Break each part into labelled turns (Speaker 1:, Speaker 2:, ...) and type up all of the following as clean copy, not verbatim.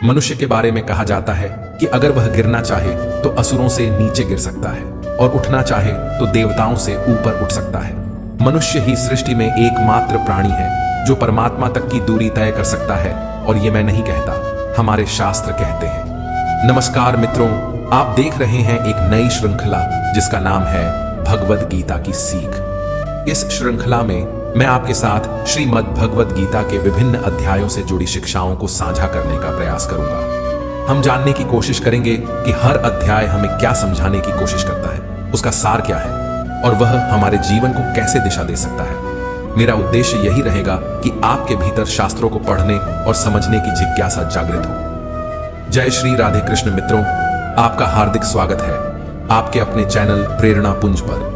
Speaker 1: मनुष्य के बारे में कहा जाता है कि अगर वह गिरना चाहे तो असुरों से नीचे गिर सकता है और उठना चाहे तो देवताओं से ऊपर उठ सकता है। मनुष्य ही सृष्टि में एकमात्र प्राणी है जो परमात्मा तक की दूरी तय कर सकता है, और ये मैं नहीं कहता, हमारे शास्त्र कहते हैं। नमस्कार मित्रों, आप देख रहे हैं एक नई श्रृंखला जिसका नाम है भगवद गीता की सीख। इस श्रृंखला में मैं आपके साथ श्रीमद् भगवद गीता के विभिन्न अध्यायों से जुड़ी शिक्षाओं को साझा करने का प्रयास करूंगा। हम जानने की कोशिश करेंगे कि हर अध्याय हमें क्या समझाने की कोशिश करता है, उसका सार क्या है और वह हमारे जीवन को कैसे दिशा दे सकता है। मेरा उद्देश्य यही रहेगा कि आपके भीतर शास्त्रों को पढ़ने और समझने की जिज्ञासा जागृत हो। जय श्री राधे कृष्ण मित्रों, आपका हार्दिक स्वागत है आपके अपने चैनल प्रेरणा पुंज पर,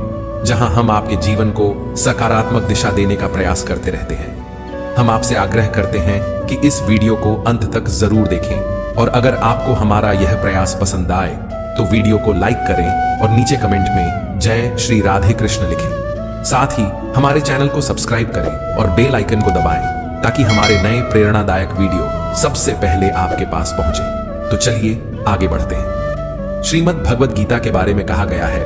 Speaker 1: जहां हम आपके जीवन को सकारात्मक दिशा देने का प्रयास करते रहते हैं। हम आपसे आग्रह करते हैं कि इस वीडियो को अंत तक जरूर देखें, और अगर आपको हमारा यह प्रयास पसंद आए तो वीडियो को लाइक करें और नीचे कमेंट में जय श्री राधे कृष्ण लिखें। साथ ही हमारे चैनल को सब्सक्राइब करें और बेल आइकन को दबाएं ताकि हमारे नए प्रेरणादायक वीडियो सबसे पहले आपके पास पहुंचे। तो चलिए आगे बढ़ते हैं। श्रीमद् भगवद गीता के बारे में कहा गया है,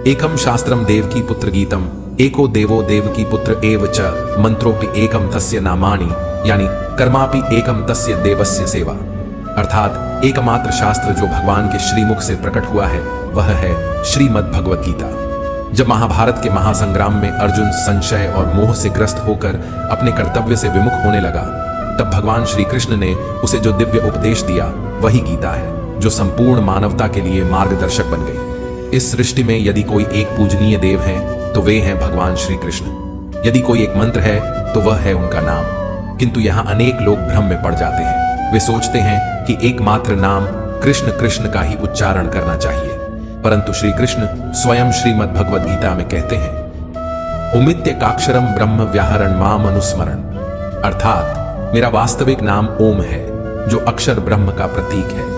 Speaker 1: एकम शास्त्रम देवकी पुत्र गीतम, एको देवो देवकी पुत्र एव च, मंत्रोपि एकम तस्य नामानि, यानी कर्मापि एकम तस्य देवस्य सेवा। अर्थात एकमात्र शास्त्र जो भगवान के श्रीमुख से प्रकट हुआ है वह है श्रीमद् भगवद गीता। जब महाभारत के महासंग्राम में अर्जुन संशय और मोह से ग्रस्त होकर अपने कर्तव्य से विमुख होने लगा, तब भगवान श्री कृष्ण ने उसे जो दिव्य उपदेश दिया वही गीता है, जो संपूर्ण मानवता के लिए मार्गदर्शक बन गई। इस सृष्टि में यदि कोई एक पूजनीय देव है तो वे हैं भगवान श्री कृष्ण। यदि कोई एक मंत्र है तो वह है उनका नाम। किंतु यहाँ अनेक लोग भ्रम में पड़ जाते हैं। वे सोचते हैं कि एकमात्र नाम कृष्ण कृष्ण का ही उच्चारण करना चाहिए, परंतु श्री कृष्ण स्वयं श्रीमद् भगवद गीता में कहते हैं, उमित्य काक्षरम ब्रह्म व्याहरण माम अनुस्मरण, अर्थात मेरा वास्तविक नाम ओम है जो अक्षर ब्रह्म का प्रतीक है।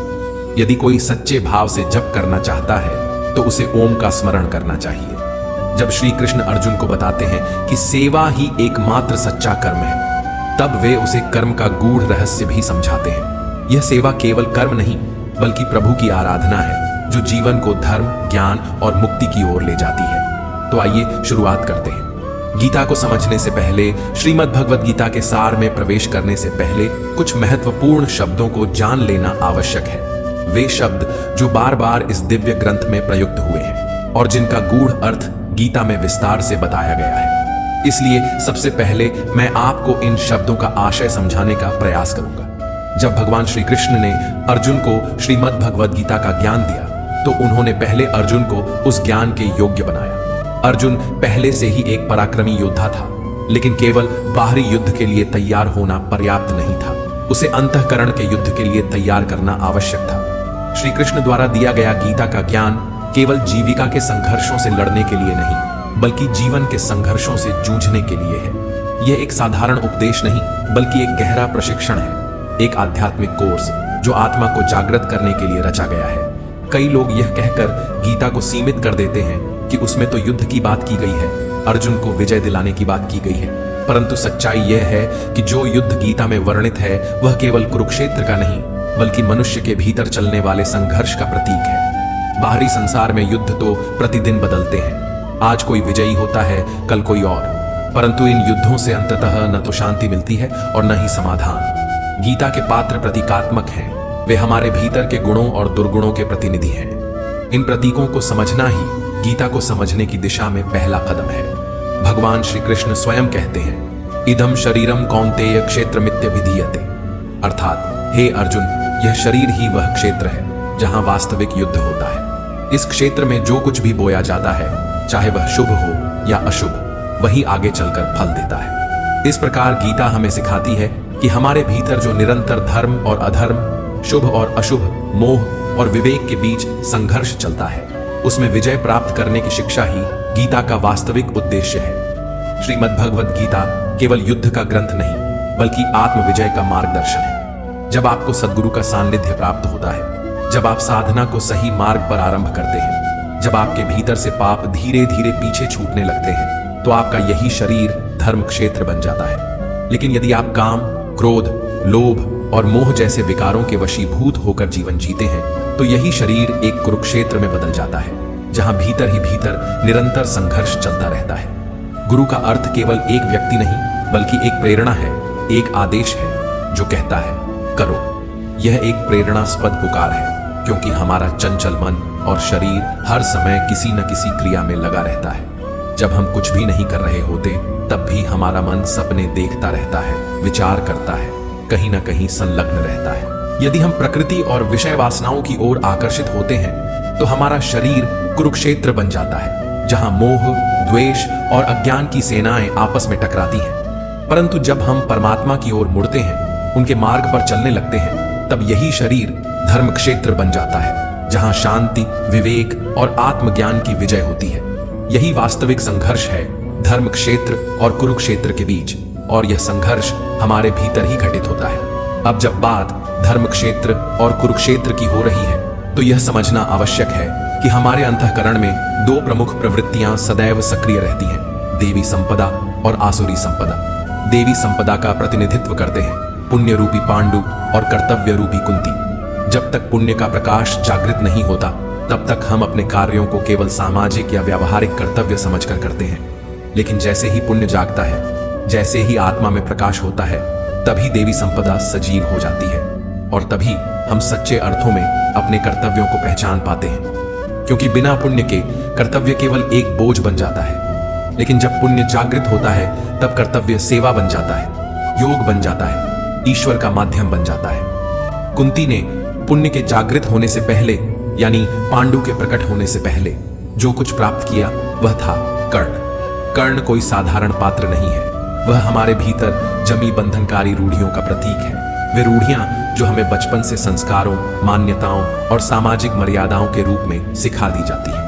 Speaker 1: यदि कोई सच्चे भाव से जप करना चाहता है तो उसे ओम का स्मरण करना चाहिए। जब श्री कृष्ण अर्जुन को बताते हैं कि सेवा ही एकमात्र सच्चा कर्म है, तब वे उसे कर्म का गूढ़ रहस्य भी समझाते हैं। यह सेवा केवल कर्म नहीं बल्कि प्रभु की आराधना है जो जीवन को धर्म, ज्ञान और मुक्ति की ओर ले जाती है। तो आइए शुरुआत करते हैं। गीता को समझने से पहले, श्रीमद् भगवद गीता के सार में प्रवेश करने से पहले कुछ महत्वपूर्ण शब्दों को जान लेना आवश्यक है। वे शब्द जो बार बार इस दिव्य ग्रंथ में प्रयुक्त हुए हैं और जिनका गूढ़ अर्थ गीता में विस्तार से बताया गया है। इसलिए सबसे पहले मैं आपको इन शब्दों का आशय समझाने का प्रयास करूंगा। जब भगवान श्री कृष्ण ने अर्जुन को श्रीमद् भगवद गीता का ज्ञान दिया तो उन्होंने पहले अर्जुन को उस ज्ञान के योग्य बनाया। अर्जुन पहले से ही एक पराक्रमी योद्धा था, लेकिन केवल बाहरी युद्ध के लिए तैयार होना पर्याप्त नहीं था। उसे अंतःकरण के युद्ध के लिए तैयार करना आवश्यक था। श्री कृष्ण द्वारा दिया गया गीता का ज्ञान केवल जीविका के संघर्षों से लड़ने के लिए नहीं बल्कि जीवन के संघर्षों से जूझने के लिए है। यह एक साधारण उपदेश नहीं बल्कि एक गहरा प्रशिक्षण है, एक आध्यात्मिक कोर्स जो आत्मा को जागृत करने के लिए रचा गया है। कई लोग यह कहकर गीता को सीमित कर देते हैं कि उसमें तो युद्ध की बात की गई है, अर्जुन को विजय दिलाने की बात की गई है, परंतु सच्चाई यह है कि जो युद्ध गीता में वर्णित है वह केवल कुरुक्षेत्र का नहीं बल्कि मनुष्य के भीतर चलने वाले संघर्ष का प्रतीक है। बाहरी संसार में युद्ध तो प्रतिदिन बदलते हैं, आज कोई विजयी होता है, कल कोई और, परंतु इन युद्धों से अंततः न तो शांति मिलती है और न ही समाधान। गीता के पात्र प्रतीकात्मक हैं, वे हमारे भीतर के गुणों और दुर्गुणों के प्रतिनिधि हैं। इन प्रतीकों को समझना ही गीता को समझने की दिशा में पहला कदम है। भगवान श्री कृष्ण स्वयं कहते हैं, इदम शरीरम कौन्तेय क्षेत्रमित्यभिधीयते, अर्थात हे अर्जुन, यह शरीर ही वह क्षेत्र है जहां वास्तविक युद्ध होता है। इस क्षेत्र में जो कुछ भी बोया जाता है, चाहे वह शुभ हो या अशुभ, वही आगे चलकर फल देता है। इस प्रकार गीता हमें सिखाती है कि हमारे भीतर जो निरंतर धर्म और अधर्म, शुभ और अशुभ, मोह और विवेक के बीच संघर्ष चलता है, उसमें विजय प्राप्त करने की शिक्षा ही गीता का वास्तविक उद्देश्य है। श्रीमद् भगवद गीता केवल युद्ध का ग्रंथ नहीं बल्कि आत्मविजय का मार्गदर्शन है। जब आपको सद्गुरु का सानिध्य प्राप्त होता है, जब आप साधना को सही मार्ग पर आरंभ करते हैं, जब आपके भीतर से पाप धीरे धीरे पीछे छूटने लगते हैं, तो आपका यही शरीर धर्म क्षेत्र बन जाता है। लेकिन यदि आप काम, क्रोध, लोभ, और मोह जैसे विकारों के वशीभूत होकर जीवन जीते हैं तो यही शरीर एक कुरुक्षेत्र में बदल जाता है, जहां भीतर ही भीतर निरंतर संघर्ष चलता रहता है। गुरु का अर्थ केवल एक व्यक्ति नहीं बल्कि एक प्रेरणा है, एक आदेश है जो कहता है करो। यह एक प्रेरणास्पद पुकार है क्योंकि हमारा चंचल मन और शरीर हर समय किसी न किसी क्रिया में लगा रहता है। जब हम कुछ भी नहीं कर रहे होते तब भी हमारा मन सपने देखता रहता है, विचार करता है, कहीं ना कहीं संलग्न रहता है। यदि हम प्रकृति और विषय वासनाओं की ओर आकर्षित होते हैं तो हमारा शरीर कुरुक्षेत्र बन जाता है, जहां मोह, द्वेष और अज्ञान की सेनाएं आपस में टकराती हैं। परंतु जब हम परमात्मा की ओर मुड़ते हैं, उनके मार्ग पर चलने लगते हैं, तब यही शरीर धर्म क्षेत्र बन जाता है, जहां शांति, विवेक और आत्मज्ञान की विजय होती है। यही वास्तविक संघर्ष है धर्म क्षेत्र और कुरुक्षेत्र के बीच, और यह संघर्ष हमारे भीतर ही घटित होता है। अब जब बात धर्म क्षेत्र और कुरुक्षेत्र की हो रही है तो यह समझना आवश्यक है कि हमारे अंतःकरण में दो प्रमुख प्रवृत्तियां सदैव सक्रिय रहती हैं, देवी संपदा और आसुरी संपदा। देवी संपदा का प्रतिनिधित्व करते हैं पुण्य रूपी पांडु और कर्तव्य रूपी कुंती। जब तक पुण्य का प्रकाश जागृत नहीं होता तब तक हम अपने कार्यों को केवल सामाजिक या व्यावहारिक कर्तव्य समझकर करते हैं, लेकिन जैसे ही पुण्य जागता है, जैसे ही आत्मा में प्रकाश होता है, तभी देवी संपदा सजीव हो जाती है और तभी हम सच्चे अर्थों में अपने कर्तव्यों को पहचान पाते हैं। क्योंकि बिना पुण्य के कर्तव्य केवल एक बोझ बन जाता है, लेकिन जब पुण्य जागृत होता है तब कर्तव्य सेवा बन जाता है, योग बन जाता है, ईश्वर का माध्यम बन जाता है। कुंती ने पुण्य के जागृत होने से पहले यानी पांडु के प्रकट होने से पहले जो कुछ प्राप्त किया वह था कर्ण। कर्ण कोई साधारण पात्र नहीं है, वह हमारे भीतर जमी बंधनकारी रूढ़ियों का प्रतीक है। वे रूढ़ियां जो हमें बचपन से संस्कारों, मान्यताओं और सामाजिक मर्यादाओं के रूप में सिखा दी जाती है।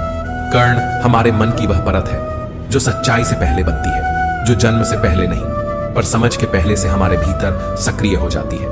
Speaker 1: कर्ण हमारे मन की वह परत है जो सच्चाई से पहले बनती है, जो जन्म से पहले नहीं पर समझ के पहले से हमारे भीतर सक्रिय हो जाती है।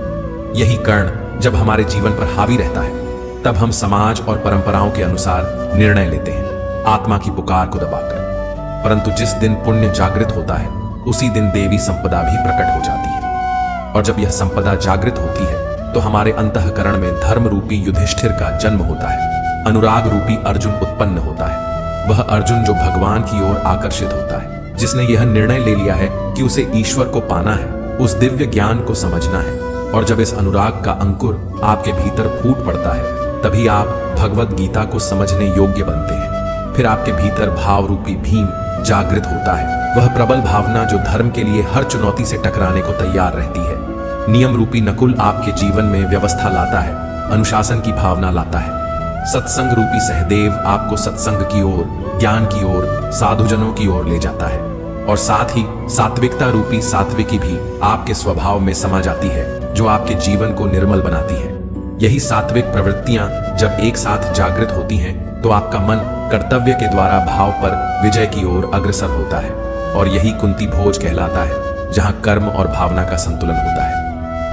Speaker 1: यही कर्ण जब हमारे जीवन पर हावी रहता है तब हम समाज और परंपराओं के अनुसार निर्णय लेते हैं, आत्मा की पुकार को दबाकर। परंतु जिस दिन पुण्य जागृत होता है उसी दिन देवी संपदा भी प्रकट हो जाती है, और जब यह संपदा जागृत होती है तो हमारे अंतःकरण में धर्म रूपी युधिष्ठिर का जन्म होता है, अनुराग रूपी अर्जुन उत्पन्न होता है। वह अर्जुन जो भगवान की ओर आकर्षित होता है, जिसने यह निर्णय ले लिया है कि उसे ईश्वर को पाना है, उस दिव्य ज्ञान को समझना है। और जब इस अनुराग का अंकुर आपके भीतर फूट पड़ता है तभी आप भगवत गीता को समझने योग्य बनते हैं। फिर आपके भीतर भाव रूपी भीम जागृत होता है, वह प्रबल भावना जो धर्म के लिए हर चुनौती से टकराने को तैयार रहती है। नियम रूपी नकुल आपके जीवन में व्यवस्था लाता है, अनुशासन की भावना लाता है। सत्संग रूपी सहदेव आपको सत्संग की ओर, ज्ञान की ओर, साधुजनों की ओर ले जाता है, और साथ ही सात्विकता रूपी सात्विकी भी आपके स्वभाव में समा जाती है जो आपके जीवन को निर्मल बनाती है। यही सात्विक प्रवृत्तियां जब एक साथ जागृत होती हैं तो आपका मन कर्तव्य के द्वारा भाव पर विजय की ओर अग्रसर होता है, और यही कुंती भोज कहलाता है जहां कर्म और भावना का संतुलन होता है।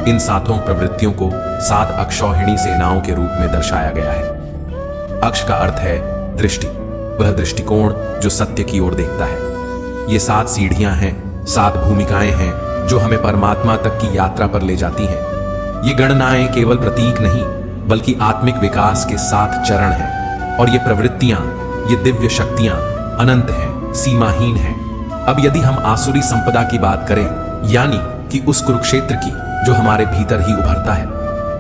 Speaker 1: इन सातों प्रवृत्तियों को 7 अक्षौहिणी सेनाओं के रूप में दर्शाया गया है। अक्ष का अर्थ है दृष्टि, वह दृष्टिकोण जो सत्य की ओर देखता है। ये 7 सीढ़ियां हैं, 7 भूमिकाएं हैं जो हमें परमात्मा तक की यात्रा पर ले जाती हैं। ये गणनाएं केवल प्रतीक नहीं बल्कि आत्मिक विकास के 7 चरण हैं, और ये प्रवृत्तियां, ये दिव्य शक्तियां अनंत हैं, सीमाहीन हैं। अब यदि हम आसुरी संपदा की बात करें, यानी कि उस कुरुक्षेत्र की जो हमारे भीतर ही उभरता है,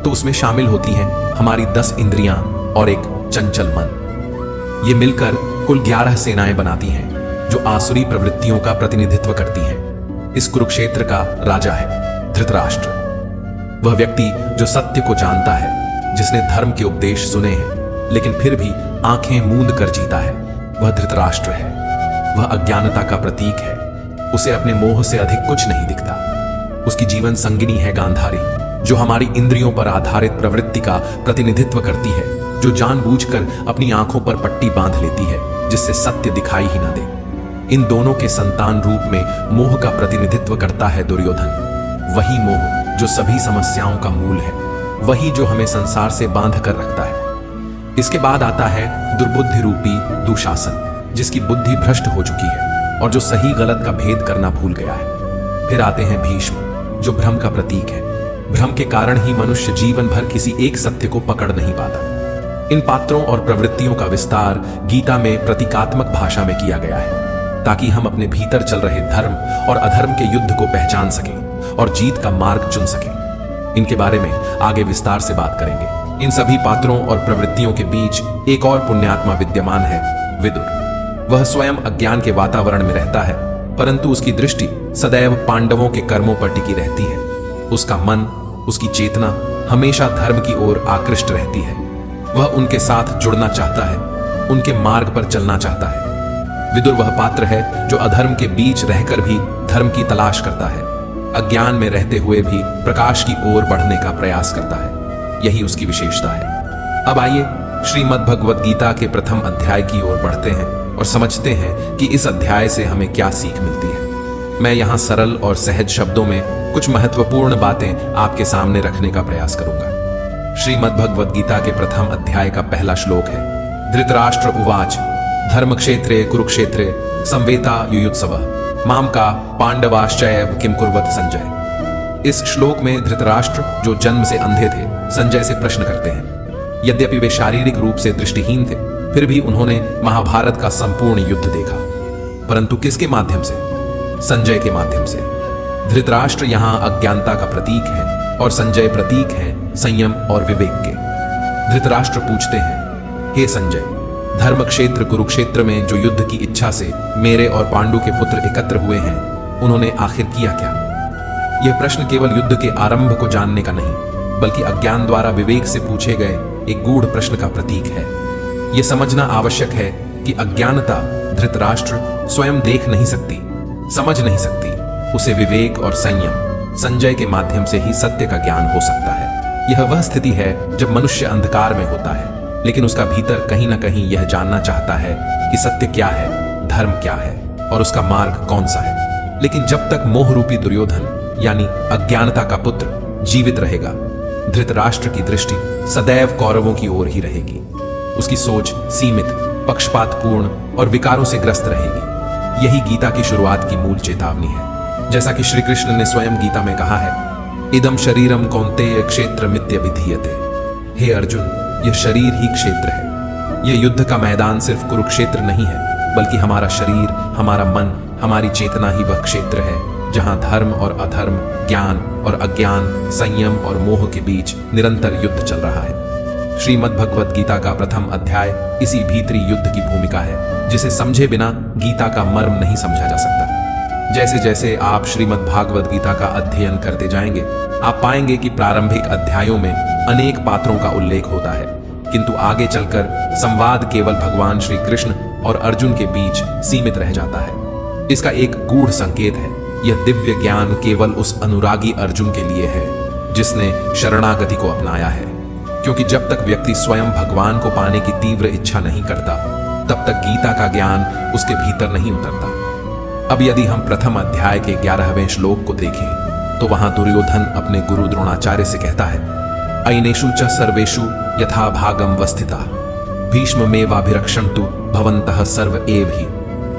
Speaker 1: तो उसमें शामिल होती हैं हमारी 10 इंद्रियां और एक चंचल मन। ये मिलकर कुल 11 सेनाएं बनाती हैं जो आसुरी प्रवृत्तियों का प्रतिनिधित्व करती हैं। इस कुरुक्षेत्र का राजा है धृतराष्ट्र, वह व्यक्ति जो सत्य को जानता है, जिसने धर्म के उपदेश सुने हैं लेकिन फिर भी आंखें मूंद कर जीता है, वह धृतराष्ट्र है। वह अज्ञानता का प्रतीक है, उसे अपने मोह से अधिक कुछ नहीं दिखता। उसकी जीवन संगिनी है गांधारी, जो हमारी इंद्रियों पर आधारित प्रवृत्ति का प्रतिनिधित्व करती है, जो जानबूझकर अपनी आंखों पर पट्टी बांध लेती है जिससे सत्य दिखाई ही ना दे। इन दोनों के संतान रूप में मोह का प्रतिनिधित्व करता है दुर्योधन। वही मोह जो सभी समस्याओं का मूल है, वही जो हमें संसार से बांध कर रखता है। इसके बाद आता है दुर्बुद्धि रूपी दुशासन, जिसकी बुद्धि भ्रष्ट हो चुकी है और जो सही गलत का भेद करना भूल गया है। फिर आते हैं भीष्म, जो भ्रम का प्रतीक है, भ्रम के कारण ही मनुष्य जीवन भर किसी एक सत्य को पकड़ नहीं पाता। इन पात्रों और प्रवृत्तियों का विस्तार गीता में प्रतीकात्मक भाषा में किया गया है, ताकि हम अपने भीतर चल रहे धर्म और अधर्म के युद्ध को पहचान सकें और जीत का मार्ग चुन सकें। इनके बारे में आगे विस्तार से बात करेंगे। इन सभी पात्रों और प्रवृत्तियों के बीच एक और पुण्यात्मा विद्यमान है, विदुर। वह स्वयं अज्ञान के वातावरण में रहता है, परंतु उसकी दृष्टि सदैव पांडवों के कर्मों पर टिकी रहती है। उसका मन, उसकी चेतना हमेशा धर्म की ओर आकृष्ट रहती है। वह उनके साथ जुड़ना चाहता है, उनके मार्ग पर चलना चाहता है। विदुर वह पात्र है जो अधर्म के बीच रहकर भी धर्म की तलाश करता है, अज्ञान में रहते हुए भी प्रकाश की ओर बढ़ने का प्रयास करता है। यही उसकी विशेषता है। अब आइए श्रीमद् भगवद गीता के प्रथम अध्याय की ओर बढ़ते हैं और समझते हैं कि इस अध्याय से हमें क्या सीख मिलती है। मैं यहाँ सरल और सहज शब्दों में कुछ महत्वपूर्ण बातें आपके सामने रखने का प्रयास करूंगा। श्रीमद् भगवद गीता के प्रथम अध्याय का पहला श्लोक है, धृतराष्ट्र उवाच धर्म क्षेत्रे कुरुक्षेत्रे संवेता युयुत्सवः माम का पांडवाश्चैव किम कुर्वत संजय। इस श्लोक में धृतराष्ट्र, जो जन्म से अंधे थे, संजय से प्रश्न करते हैं। यद्यपि वे शारीरिक रूप से दृष्टिहीन थे, फिर भी उन्होंने महाभारत का संपूर्ण युद्ध देखा, परंतु किसके माध्यम से? संजय के माध्यम से। धृतराष्ट्र यहाँ अज्ञानता का प्रतीक है और संजय प्रतीक है संयम और विवेक के। धृतराष्ट्र पूछते हैं, हे संजय, धर्म क्षेत्र कुरुक्षेत्र में जो युद्ध की इच्छा से मेरे और पांडु के पुत्र एकत्र हुए हैं, उन्होंने आखिर किया क्या? यह प्रश्न केवल युद्ध के आरंभ को जानने का नहीं, बल्कि अज्ञान द्वारा विवेक से पूछे गए एक गूढ़ प्रश्न का प्रतीक है। यह समझना आवश्यक है कि अज्ञानता धृतराष्ट्र स्वयं देख नहीं सकती, समझ नहीं सकती। उसे विवेक और संयम संजय के माध्यम से ही सत्य का ज्ञान हो सकता है। यह वह स्थिति है जब मनुष्य अंधकार में होता है, लेकिन उसका भीतर कहीं ना कहीं यह जानना चाहता है कि सत्य क्या है, धर्म क्या है और उसका मार्ग कौन सा है। लेकिन जब तक मोह रूपी दुर्योधन यानी अज्ञानता का पुत्र जीवित रहेगा, धृतराष्ट्र की दृष्टि सदैव कौरवों की ओर ही रहेगी। उसकी सोच सीमित, पक्षपातपूर्ण और विकारों से ग्रस्त रहेगी। यही गीता की शुरुआत की मूल चेतावनी है। जैसा कि श्री कृष्ण ने स्वयं गीता में कहा है, इदम शरीरम कौन्तेय क्षेत्र मित्य विधीयते। हे अर्जुन, यह शरीर ही क्षेत्र है। यह युद्ध का मैदान सिर्फ कुरुक्षेत्र नहीं है, बल्कि हमारा शरीर, हमारा मन, हमारी चेतना ही वह क्षेत्र है जहां धर्म और अधर्म, ज्ञान और अज्ञान, संयम और मोह के बीच निरंतर युद्ध चल रहा है। श्रीमद् भगवद गीता का प्रथम अध्याय इसी भीतरी युद्ध की भूमिका है, जिसे समझे बिना गीता का मर्म नहीं समझा जा सकता। जैसे जैसे आप श्रीमद् भागवत गीता का अध्ययन करते जाएंगे, आप पाएंगे कि प्रारंभिक अध्यायों में अनेक पात्रों का उल्लेख होता है, किंतु आगे चलकर संवाद केवल भगवान श्री कृष्ण और अर्जुन के बीच सीमित रह जाता है। इसका एक गूढ़ संकेत है, यह दिव्य ज्ञान केवल उस अनुरागी अर्जुन के लिए है जिसने शरणागति को अपनाया है। क्योंकि जब तक व्यक्ति स्वयं भगवान को पाने की तीव्र इच्छा नहीं करता, तब तक गीता का ज्ञान उसके भीतर नहीं उतरता। अब यदि हम प्रथम अध्याय के 11वें श्लोक को देखें, तो वहां दुर्योधन अपने गुरु द्रोणाचार्य से कहता है, अयनेषु च सर्वेषु यथा भागम वस्थिता भीष्ममेवाभिरक्षन्तु भवन्तः सर्व एव हि।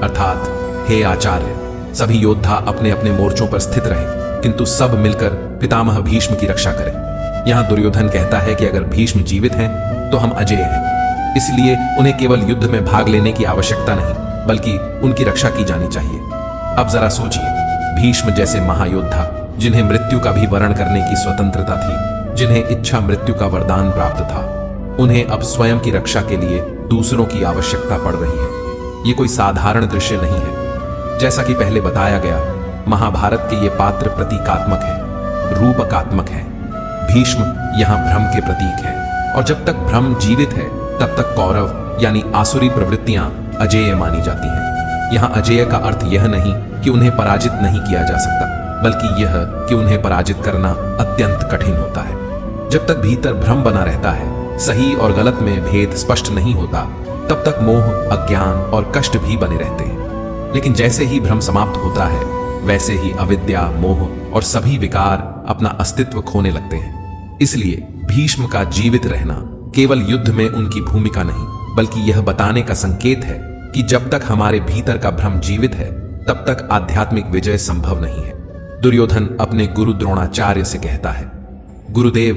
Speaker 1: अर्थात, हे आचार्य, सभी योद्धा अपने अपने मोर्चों पर स्थित रहे, किंतु सब मिलकर पितामह भीष्म की रक्षा करें। यहाँ दुर्योधन कहता है कि अगर भीष्म जीवित हैं तो हम अजेय हैं, इसलिए उन्हें केवल युद्ध में भाग लेने की आवश्यकता नहीं, बल्कि उनकी रक्षा की जानी चाहिए। अब जरा सोचिए, भीष्म जैसे महायोद्धा, जिन्हें मृत्यु का भी वरण करने की स्वतंत्रता थी, जिन्हें इच्छा मृत्यु का वरदान प्राप्त था, उन्हें अब स्वयं की रक्षा के लिए दूसरों की आवश्यकता पड़ रही है। ये कोई साधारण दृश्य नहीं है। जैसा कि पहले बताया गया, महाभारत के ये पात्र प्रतीकात्मक है, रूपकात्मक है। भीष्म यहाँ भ्रम के प्रतीक है, और जब तक भ्रम जीवित है, तब तक कौरव यानी आसुरी प्रवृत्तियां अजेय मानी जाती हैं। यहाँ अजेय का अर्थ यह नहीं कि उन्हें पराजित नहीं किया जा सकता, बल्कि यह कि उन्हें पराजित करना अत्यंत कठिन होता है। जब तक भीतर भ्रम बना रहता है, सही और गलत में भेद स्पष्ट नहीं होता, तब तक मोह, अज्ञान और कष्ट भी बने रहते हैं। लेकिन जैसे ही भ्रम समाप्त होता है, वैसे ही अविद्या, मोह और सभी विकार अपना अस्तित्व खोने लगते हैं। इसलिए भीष्म का जीवित रहना केवल युद्ध में उनकी भूमिका नहीं, बल्कि यह बताने का संकेत है कि जब तक हमारे भीतर का भ्रम जीवित है, तब तक आध्यात्मिक विजय संभव नहीं है। दुर्योधन अपने गुरु द्रोणाचार्य से कहता है, गुरुदेव,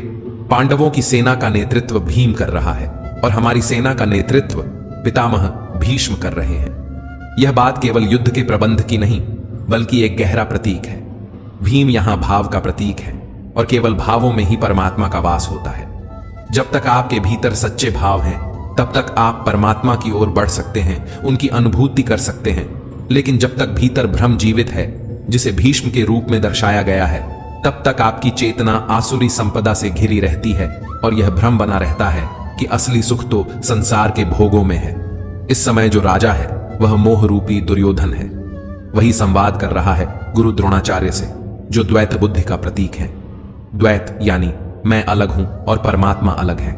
Speaker 1: पांडवों की सेना का नेतृत्व भीम कर रहा है और हमारी सेना का नेतृत्व पितामह भीष्म कर रहे हैं। यह बात केवल युद्ध के प्रबंध की नहीं, बल्कि एक गहरा प्रतीक है। भीम यहां भाव का प्रतीक है और केवल भावों में ही परमात्मा का वास होता है। जब तक आपके भीतर सच्चे भाव हैं, तब तक आप परमात्मा की ओर बढ़ सकते हैं, उनकी अनुभूति कर सकते हैं। लेकिन जब तक भीतर भ्रम जीवित है, जिसे भीष्म के रूप में दर्शाया गया है, तब तक आपकी चेतना आसुरी संपदा से घिरी रहती है और यह भ्रम बना रहता है कि असली सुख तो संसार के भोगों में है। इस समय जो राजा है वह मोह रूपी दुर्योधन है। वही संवाद कर रहा है गुरु द्रोणाचार्य से, जो द्वैत बुद्धि का प्रतीक है। द्वैत यानी मैं अलग हूं और परमात्मा अलग है।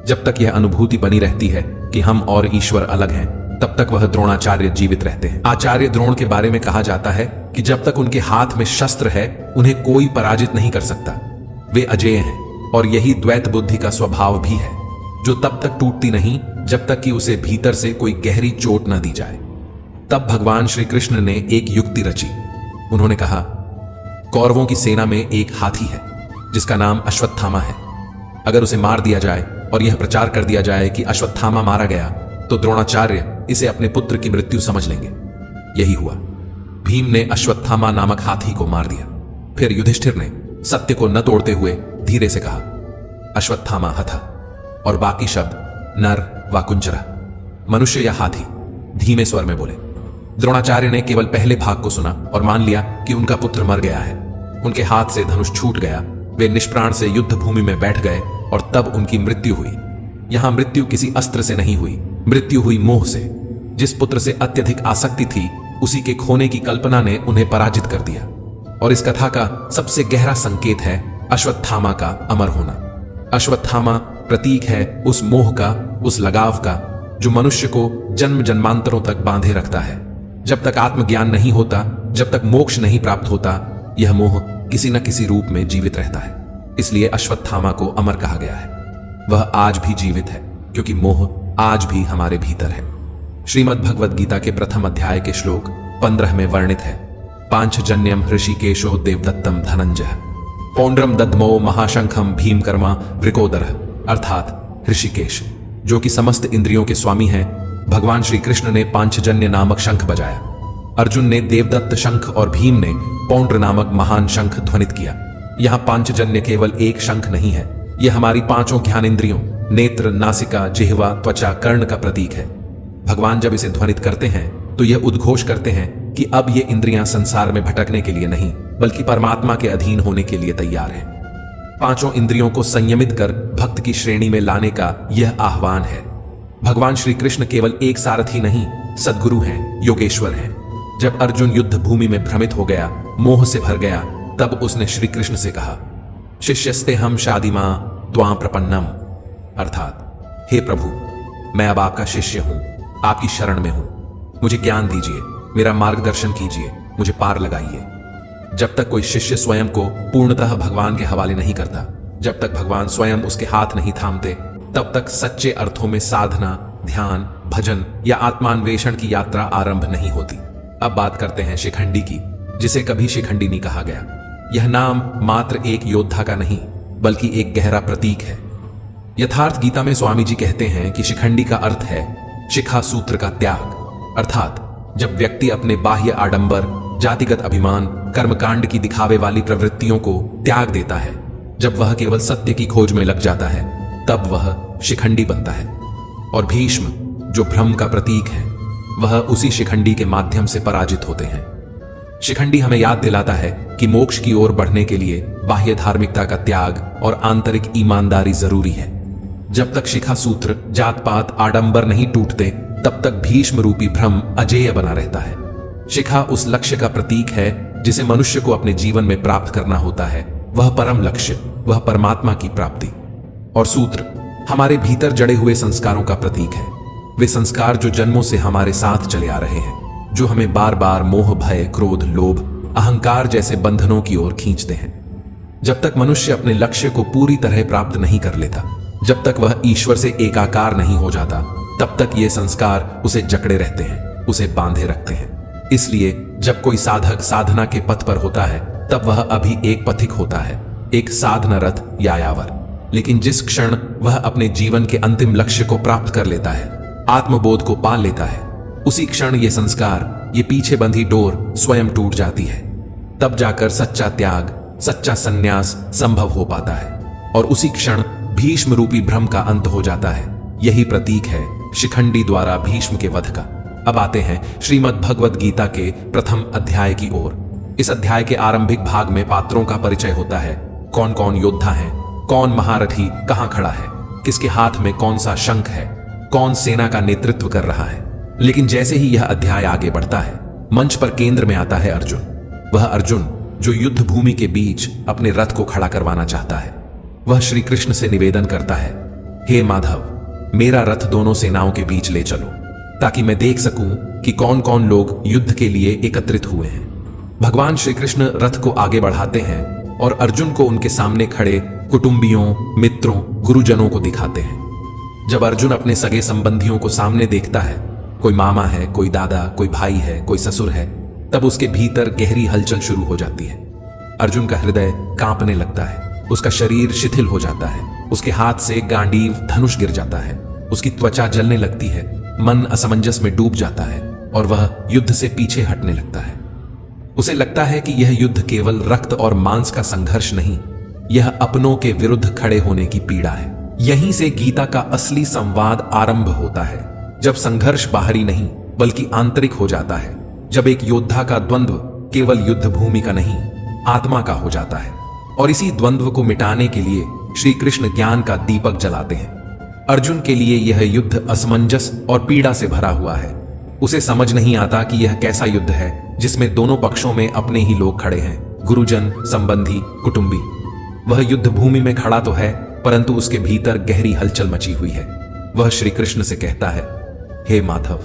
Speaker 1: जब तक यह अनुभूति बनी रहती है कि हम और ईश्वर अलग हैं, तब तक वह द्रोणाचार्य जीवित रहते हैं। आचार्य द्रोण के बारे में कहा जाता है कि जब तक उनके हाथ में शस्त्र है, उन्हें कोई पराजित नहीं कर सकता। वे अजेय हैं और यही द्वैत बुद्धि का स्वभाव भी है, जो तब तक टूटती नहीं जब तक कि उसे भीतर से कोई गहरी चोट न दी जाए। तब भगवान श्री कृष्ण ने एक युक्ति रची। उन्होंने कहा, कौरवों की सेना में एक हाथी है जिसका नाम अश्वत्थामा है। अगर उसे मार दिया जाए और यह प्रचार कर दिया जाए कि अश्वत्थामा मारा गया, तो द्रोणाचार्य इसे अपने पुत्र की मृत्यु समझ लेंगे। यही हुआ। भीम ने अश्वत्थामा नामक हाथी को मार दिया। फिर युधिष्ठिर ने सत्य को न तोड़ते हुए धीरे से कहा, अश्वत्थामा हथा, और बाकी शब्द नर व कुंजरा, मनुष्य या हाथी, धीमे स्वर में बोले। द्रोणाचार्य ने केवल पहले भाग को सुना और मान लिया कि उनका पुत्र मर गया है। उनके हाथ से धनुष छूट गया। वे निष्प्राण से युद्ध भूमि में बैठ गए और तब उनकी मृत्यु हुई। यहां मृत्यु किसी अस्त्र से नहीं हुई, मृत्यु हुई मोह से। जिस पुत्र से अत्यधिक आसक्ति थी, उसी के खोने की कल्पना ने उन्हें पराजित कर दिया। और इस कथा का सबसे गहरा संकेत है अश्वत्थामा का अमर होना। अश्वत्थामा प्रतीक है उस मोह का, उस लगाव का, जो मनुष्य को जन्म जन्मांतरों तक बांधे रखता है। जब तक आत्मज्ञान नहीं होता, जब तक मोक्ष नहीं प्राप्त होता, यह मोह किसी न किसी रूप में जीवित रहता है। इसलिए अश्वत्थामा को अमर कहा गया है। वह आज भी जीवित है, क्योंकि मोह आज भी हमारे भीतर है। श्रीमद् भगवद गीता के प्रथम अध्याय के श्लोक 15 में वर्णित है, पांचजन्यम ऋषिकेशो देवदत्तम धनंजय पौंड्रम दद्मो महाशंखम भीमकर्मा वृकोदरः, अर्थात ऋषिकेश, जो कि समस्त इंद्रियों के स्वामी हैं, भगवान श्री कृष्ण ने पांचजन्य नामक शंख बजाया। अर्जुन ने देवदत्त शंख और भीम ने पौंड्र नामक महान शंख ध्वनित किया। यहां पांचजन्य केवल एक शंख नहीं है, यह हमारी पांचों ज्ञानेंद्रियों नेत्र, नासिका, जिह्वा, त्वचा, कर्ण का प्रतीक है। भगवान जब इसे ध्वनित करते हैं तो यह उद्घोष करते हैं कि अब ये इंद्रियां संसार में भटकने के लिए नहीं, बल्कि परमात्मा के अधीन होने के लिए तैयार हैं। पांचों इंद्रियों को संयमित कर भक्त की श्रेणी में लाने का यह आह्वान है। भगवान श्री कृष्ण केवल एक सारथी नहीं, सद्गुरु हैं, योगेश्वर हैं। जब अर्जुन युद्ध भूमि में भ्रमित हो गया, मोह से भर गया, तब उसने श्री कृष्ण से कहा, शिष्यस्ते हम शादिमा त्वां प्रपन्नम, अर्थात हे प्रभु, मैं अब आपका शिष्य हूं, आपकी शरण में हूं। मुझे ज्ञान दीजिए, मेरा मार्गदर्शन कीजिए, मुझे पार लगाइए। जब तक कोई शिष्य स्वयं को पूर्णतः भगवान के हवाले नहीं करता, जब तक भगवान स्वयं उसके हाथ नहीं थामते, तब तक सच्चे अर्थों में साधना, ध्यान, भजन या आत्मान्वेषण की यात्रा आरंभ नहीं होती। अब बात करते हैं शिखंडी की, जिसे कभी शिखंडिनी कहा गया। यह नाम मात्र एक योद्धा का नहीं, बल्कि एक गहरा प्रतीक है। यथार्थ गीता में स्वामी जी कहते हैं कि शिखंडी का अर्थ है शिखा सूत्र का त्याग, अर्थात जब व्यक्ति अपने बाह्य आडंबर, जातिगत अभिमान, कर्मकांड की दिखावे वाली प्रवृत्तियों को त्याग देता है, जब वह केवल सत्य की खोज में लग जाता है, तब वह शिखंडी बनता है। और भीष्म, जो भ्रम का प्रतीक है, वह उसी शिखंडी के माध्यम से पराजित होते हैं। शिखंडी हमें याद दिलाता है कि मोक्ष की ओर बढ़ने के लिए बाह्य धार्मिकता का त्याग और आंतरिक ईमानदारी जरूरी है। जब तक शिखा सूत्र, जात पात, आडंबर नहीं टूटते, तब तक भीष्म रूपी भ्रम अजेय बना रहता है। शिखा उस लक्ष्य का प्रतीक है जिसे मनुष्य को अपने जीवन में प्राप्त करना होता है। वह परम लक्ष्य, वह परमात्मा की प्राप्ति। और सूत्र हमारे भीतर जड़े हुए संस्कारों का प्रतीक है। वे संस्कार जो जन्मों से हमारे साथ चले आ रहे हैं, जो हमें बार बार मोह, भय, क्रोध, लोभ, अहंकार जैसे बंधनों की ओर खींचते हैं। जब तक मनुष्य अपने लक्ष्य को पूरी तरह प्राप्त नहीं कर लेता, जब तक वह ईश्वर से एकाकार नहीं हो जाता, तब तक ये संस्कार उसे जकड़े रहते हैं, उसे बांधे रखते हैं। इसलिए जब कोई साधक साधना के पथ पर होता है, तब वह अभी एक पथिक होता है, एक साधना रथ यायावर। लेकिन जिस क्षण वह अपने जीवन के अंतिम लक्ष्य को प्राप्त कर लेता है, आत्मबोध को पाल लेता है, उसी क्षण ये संस्कार, ये पीछे बंधी डोर स्वयं टूट जाती है। तब जाकर सच्चा त्याग, सच्चा संन्यास संभव हो पाता है और उसी क्षण भीष्म रूपी भ्रम का अंत हो जाता है। यही प्रतीक है शिखंडी द्वारा भीष्म के वध का। अब आते हैं श्रीमद् भगवद गीता के प्रथम अध्याय की ओर। इस अध्याय के आरंभिक भाग में पात्रों का परिचय होता है। कौन कौन योद्धा है, कौन महारथी कहां खड़ा है, किसके हाथ में कौन सा शंख है, कौन सेना का नेतृत्व कर रहा है। लेकिन जैसे ही यह अध्याय आगे बढ़ता है, मंच पर केंद्र में आता है अर्जुन। वह अर्जुन जो युद्ध भूमि के बीच अपने रथ को खड़ा करवाना चाहता है। वह श्री कृष्ण से निवेदन करता है, हे माधव, मेरा रथ दोनों सेनाओं के बीच ले चलो, ताकि मैं देख सकूं कि कौन कौन लोग युद्ध के लिए एकत्रित हुए हैं। भगवान श्री कृष्ण रथ को आगे बढ़ाते हैं और अर्जुन को उनके सामने खड़े कुटुंबियों, मित्रों, गुरुजनों को दिखाते हैं। जब अर्जुन अपने सगे संबंधियों को सामने देखता है, कोई मामा है, कोई दादा, कोई भाई है, कोई ससुर है, तब उसके भीतर गहरी हलचल शुरू हो जाती है। अर्जुन का हृदय कांपने लगता है, उसका शरीर शिथिल हो जाता है, उसके हाथ से गांडीव धनुष गिर जाता है, उसकी त्वचा जलने लगती है, मन असमंजस में डूब जाता है और वह युद्ध से पीछे हटने लगता है। उसे लगता है कि यह युद्ध केवल रक्त और मांस का संघर्ष नहीं, यह अपनों के विरुद्ध खड़े होने की पीड़ा है। यहीं से गीता का असली संवाद आरंभ होता है, जब संघर्ष बाहरी नहीं बल्कि आंतरिक हो जाता है, जब एक योद्धा का द्वंद्व केवल युद्ध भूमि का नहीं, आत्मा का हो जाता है। और इसी द्वंद्व को मिटाने के लिए श्री कृष्ण ज्ञान का दीपक जलाते हैं। अर्जुन के लिए यह युद्ध असमंजस और पीड़ा से भरा हुआ है। उसे समझ नहीं आता कि यह कैसा युद्ध है जिसमें दोनों पक्षों में अपने ही लोग खड़े हैं, गुरुजन, संबंधी, कुटुंबी। वह युद्ध भूमि में खड़ा तो है, परंतु उसके भीतर गहरी हलचल मची हुई है। वह श्री कृष्ण से कहता है, हे माधव,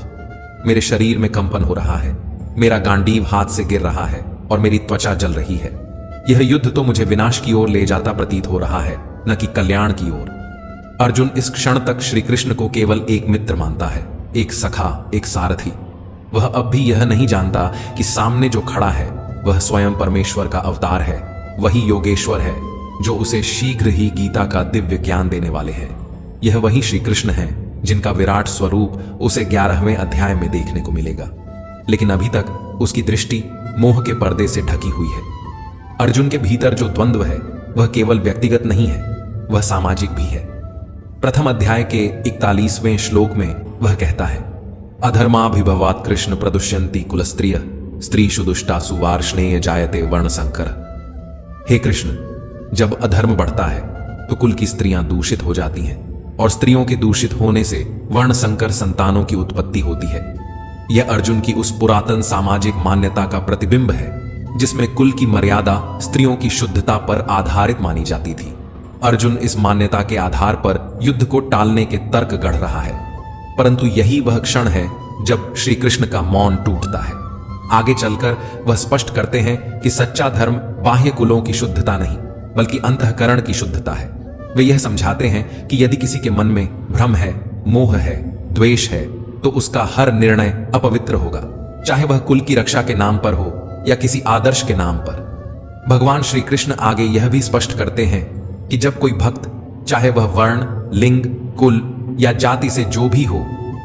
Speaker 1: मेरे शरीर में कंपन हो रहा है, मेरा गांडीव हाथ से गिर रहा है और मेरी त्वचा जल रही है। यह युद्ध तो मुझे विनाश की ओर ले जाता प्रतीत हो रहा है, न कि कल्याण की ओर। अर्जुन इस क्षण तक श्री कृष्ण को केवल एक मित्र मानता है, एक सखा, एक सारथी। वह अब भी यह नहीं जानता कि सामने जो खड़ा है वह स्वयं परमेश्वर का अवतार है, वही योगेश्वर है जो उसे शीघ्र ही गीता का दिव्य ज्ञान देने वाले हैं। यह वही श्री कृष्ण है जिनका विराट स्वरूप उसे 11वें अध्याय में देखने को मिलेगा। लेकिन अभी तक उसकी दृष्टि मोह के पर्दे से ढकी हुई है। अर्जुन के भीतर जो द्वंद्व है वह केवल व्यक्तिगत नहीं है, वह सामाजिक भी है। प्रथम अध्याय के 41वें श्लोक में वह कहता है, अधर्माभिभवात् कृष्ण प्रदुष्यन्ति कुलस्त्रियः स्त्रीषु दुष्टासु वार्ष्णेय जायते वर्णसंकर। हे कृष्ण, जब अधर्म बढ़ता है तो कुल की स्त्रियां दूषित हो जाती हैं और स्त्रियों के दूषित होने से वर्णसंकर संतानों की उत्पत्ति होती है। यह अर्जुन की उस पुरातन सामाजिक मान्यता का प्रतिबिंब है जिसमें कुल की मर्यादा स्त्रियों की शुद्धता पर आधारित मानी जाती थी। अर्जुन इस मान्यता के आधार पर युद्ध को टालने के तर्क गढ़ रहा है, परंतु यही वह क्षण है जब श्री कृष्ण का मौन टूटता है। आगे चलकर वह स्पष्ट करते हैं कि सच्चा धर्म बाह्य कुलों की शुद्धता नहीं बल्कि अंतःकरण की शुद्धता है। वे यह समझाते हैं कि यदि किसी के मन में भ्रम है, मोह है, द्वेष है, तो उसका हर निर्णय अपवित्र होगा, चाहे वह कुल की रक्षा के नाम पर हो या किसी आदर्श के नाम पर। भगवान श्री कृष्ण आगे यह भी स्पष्ट करते हैं कि जब कोई भक्त, चाहे वह वर्ण, लिंग, कुल या जाति से जो भी हो,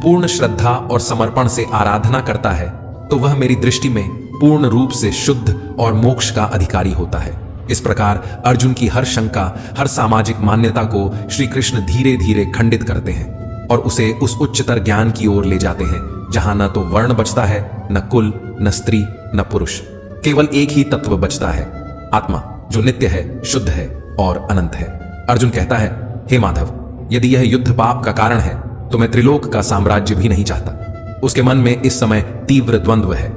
Speaker 1: पूर्ण श्रद्धा और समर्पण से आराधना करता है तो वह मेरी दृष्टि में पूर्ण रूप से शुद्ध और मोक्ष का अधिकारी होता है। इस प्रकार अर्जुन की हर शंका, हर सामाजिक मान्यता को श्री कृष्ण धीरे धीरे खंडित करते हैं और उसे उस उच्चतर ज्ञान की ओर ले जाते हैं जहां न तो वर्ण बचता है, न कुल, न स्त्री, न पुरुष। केवल एक ही तत्व बचता है, आत्मा, जो नित्य है, शुद्ध है और अनंत है। अर्जुन कहता है, हे माधव, यदि यह युद्ध पाप का कारण है तो मैं त्रिलोक का साम्राज्य भी नहीं चाहता। उसके मन में इस समय तीव्र द्वंद्व है।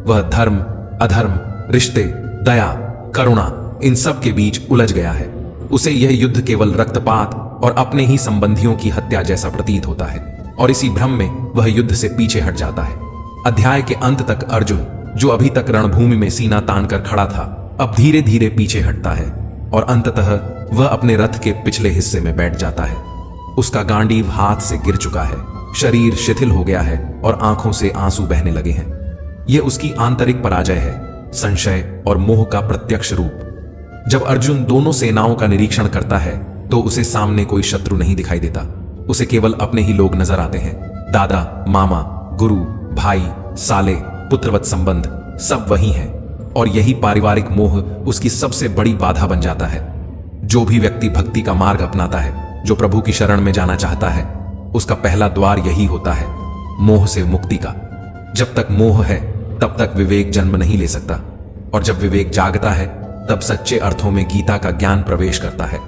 Speaker 1: वह धर्म, अधर्म, रिश्ते, दया, करुणा, इन सब के बीच उलझ गया है। उसे यह युद्ध केवल रक्तपात और अपने ही संबंधियों की हत्या जैसा प्रतीत होता है और इसी भ्रम में वह युद्ध से पीछे हट जाता है। अध्याय के अंत तक अर्जुन, जो अभी तक रणभूमि में सीना तान कर खड़ा था, अब धीरे धीरे पीछे हटता है और अंततः वह अपने रथ के पिछले हिस्से में बैठ जाता है। उसका गांडीव हाथ से गिर चुका है, शरीर शिथिल हो गया है और आंखों से आंसू बहने लगे हैं। यह उसकी आंतरिक पराजय है, संशय और मोह का प्रत्यक्ष रूप। जब अर्जुन दोनों सेनाओं का निरीक्षण करता है तो उसे सामने कोई शत्रु नहीं दिखाई देता। उसे केवल अपने ही लोग नजर आते हैं। दादा, मामा, गुरु, भाई, साले, पुत्रवत संबंध सब वही हैं। और यही पारिवारिक मोह उसकी सबसे बड़ी बाधा बन जाता है। जो भी व्यक्ति भक्ति का मार्ग अपनाता है, जो प्रभु की शरण में जाना चाहता है, उसका पहला द्वार यही होता है, मोह से मुक्ति का। जब तक मोह है तब तक विवेक जन्म नहीं ले सकता, और जब विवेक जागता है तब सच्चे अर्थों में गीता का ज्ञान प्रवेश करता है।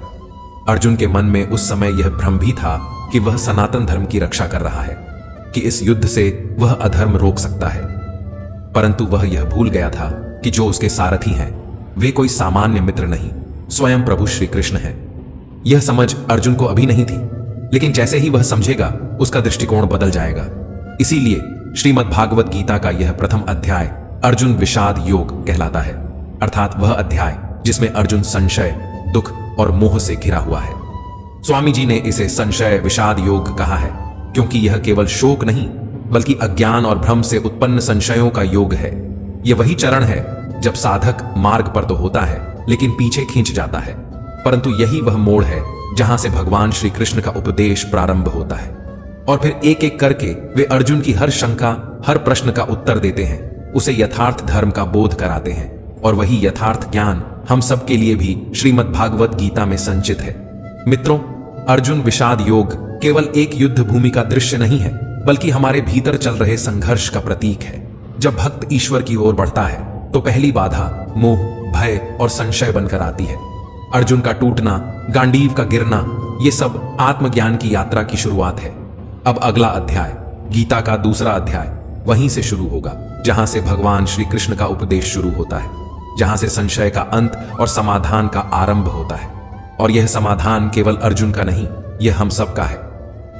Speaker 1: अर्जुन के मन में उस समय यह भ्रम भी था कि वह सनातन धर्म की रक्षा कर रहा है, कि इस युद्ध से वह अधर्म रोक सकता है। परंतु वह यह भूल गया था कि जो उसके सारथी हैं वे कोई सामान्य मित्र नहीं, स्वयं प्रभु श्री कृष्ण हैं। यह समझ अर्जुन को अभी नहीं थी, लेकिन जैसे ही वह समझेगा उसका दृष्टिकोण बदल जाएगा। इसीलिए श्रीमद् भागवत गीता का यह प्रथम अध्याय अर्जुन विषाद योग कहलाता है, अर्थात वह अध्याय जिसमें अर्जुन संशय, दुख और मोह से घिरा हुआ है। स्वामी जी ने इसे संशय विषाद योग कहा है, क्योंकि यह केवल शोक नहीं बल्कि अज्ञान और भ्रम से उत्पन्न संशयों का योग है। यह वही चरण है जब साधक मार्ग पर तो होता है लेकिन पीछे खींच जाता है, परंतु यही वह मोड़ है जहां से भगवान श्री कृष्ण का उपदेश प्रारंभ होता है। और फिर एक एक करके वे अर्जुन की हर शंका, हर प्रश्न का उत्तर देते हैं, उसे यथार्थ धर्म का बोध कराते हैं। और वही यथार्थ ज्ञान हम सब के लिए भी श्रीमद् भागवत गीता में संचित है। मित्रों, अर्जुन विषाद योग केवल एक युद्ध भूमि का दृश्य नहीं है, बल्कि हमारे भीतर चल रहे संघर्ष का प्रतीक है। जब भक्त ईश्वर की ओर बढ़ता है तो पहली बाधा मोह, भय और संशय बनकर आती है। अर्जुन का टूटना, गांडीव का गिरना, ये सब आत्मज्ञान की यात्रा की शुरुआत है। अब अगला अध्याय, गीता का दूसरा अध्याय, वहीं से शुरू होगा जहां से भगवान श्री कृष्ण का उपदेश शुरू होता है, जहां से संशय का अंत और समाधान का आरंभ होता है। और यह समाधान केवल अर्जुन का नहीं, यह हम सब का है।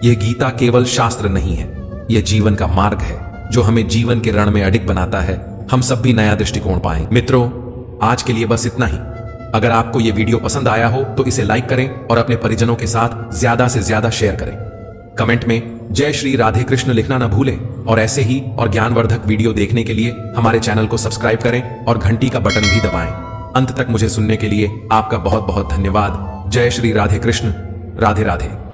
Speaker 1: यह गीता केवल शास्त्र नहीं है, यह जीवन का मार्ग है जो हमें जीवन के रण में अडिग बनाता है। हम सब भी नया दृष्टिकोण पाएं। मित्रों, आज के लिए बस इतना ही। अगर आपको यह वीडियो पसंद आया हो तो इसे लाइक करें और अपने परिजनों के साथ ज्यादा से ज्यादा शेयर करें। कमेंट में जय श्री राधे कृष्ण लिखना न भूलें, और ऐसे ही और ज्ञानवर्धक वीडियो देखने के लिए हमारे चैनल को सब्सक्राइब करें और घंटी का बटन भी दबाएं। अंत तक मुझे सुनने के लिए आपका बहुत बहुत धन्यवाद। जय श्री राधे कृष्ण। राधे राधे।